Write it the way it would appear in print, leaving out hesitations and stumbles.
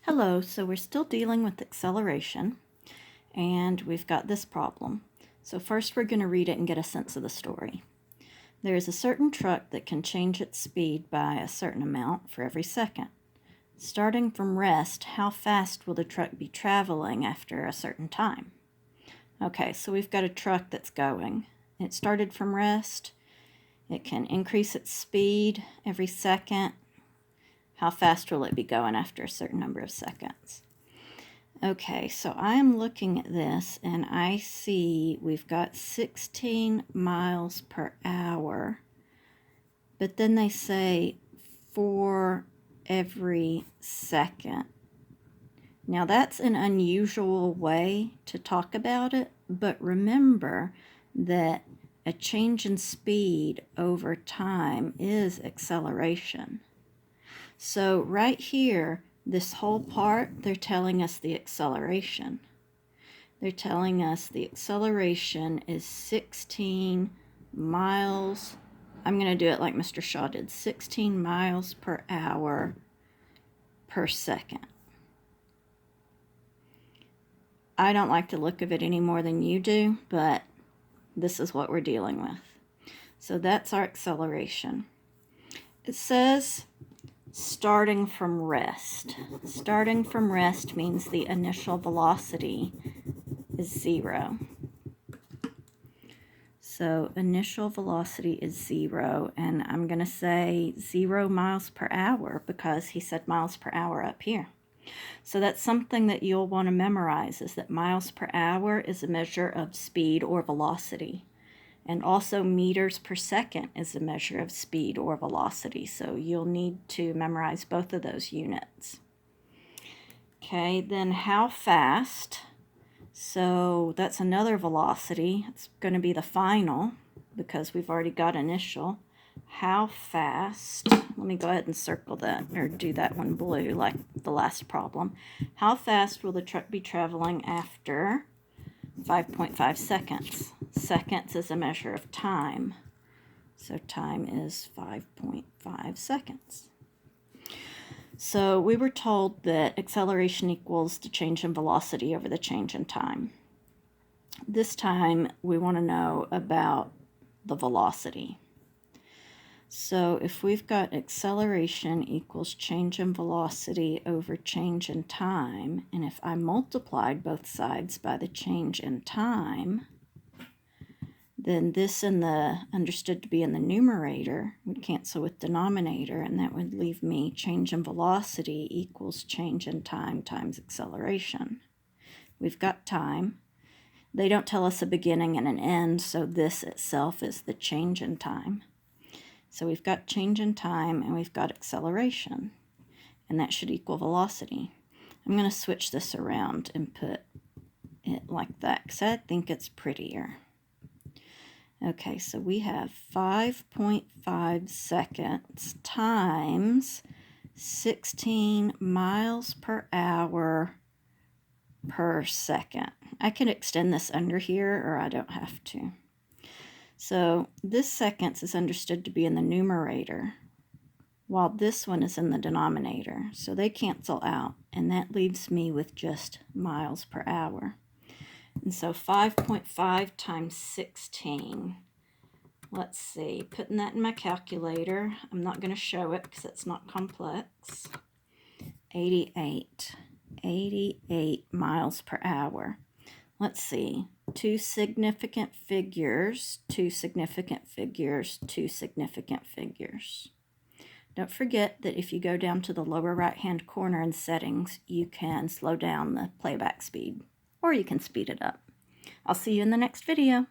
Hello, so we're still dealing with acceleration, and we've got this problem. So first we're going to read it and get a sense of the story. There is a certain truck that can change its speed by a certain amount for every second. Starting from rest, how fast will the truck be traveling after a certain time? Okay, so we've got a truck that's going. It started from rest. It can increase its speed every second. How fast will it be going after a certain number of seconds? Okay, so I am looking at this and I see we've got 16 miles per hour, but then they say for every second. Now that's an unusual way to talk about it, but remember that a change in speed over time is acceleration. So right here, this whole part, they're telling us the acceleration. They're telling us the acceleration is 16 miles. I'm going to do it like Mr. Shaw did, 16 miles per hour per second. I don't like the look of it any more than you do, but this is what we're dealing with. So that's our acceleration. It says starting from rest. Starting from rest means the initial velocity is 0. So initial velocity is 0, and I'm going to say 0 miles per hour because he said miles per hour up here. So that's something that you'll want to memorize, is that miles per hour is a measure of speed or velocity. And also meters per second is a measure of speed or velocity. So you'll need to memorize both of those units. Okay, then how fast? So that's another velocity. It's going to be the final because we've already got initial. How fast? Let me go ahead and circle that, or do that one blue like the last problem. How fast will the truck be traveling after 5.5 seconds? Seconds is a measure of time. So time is 5.5 seconds. So we were told that acceleration equals the change in velocity over the change in time. This time we want to know about the velocity. So if we've got acceleration equals change in velocity over change in time, and if I multiplied both sides by the change in time, then this in the understood to be in the numerator would cancel with denominator, and that would leave me change in velocity equals change in time times acceleration. We've got time. They don't tell us a beginning and an end, so this itself is the change in time. So we've got change in time and we've got acceleration, and that should equal velocity. I'm going to switch this around and put it like that because I think it's prettier. Okay, so we have 5.5 seconds times 16 miles per hour per second. I can extend this under here, or I don't have to. So this seconds is understood to be in the numerator, while this one is in the denominator. So they cancel out, and that leaves me with just miles per hour. And so 5.5 times 16. Let's see, putting that in my calculator. I'm not going to show it because it's not complex. 88 miles per hour. Let's see, two significant figures, two significant figures, two significant figures. Don't forget that if you go down to the lower right-hand corner in settings, you can slow down the playback speed, or you can speed it up. I'll see you in the next video.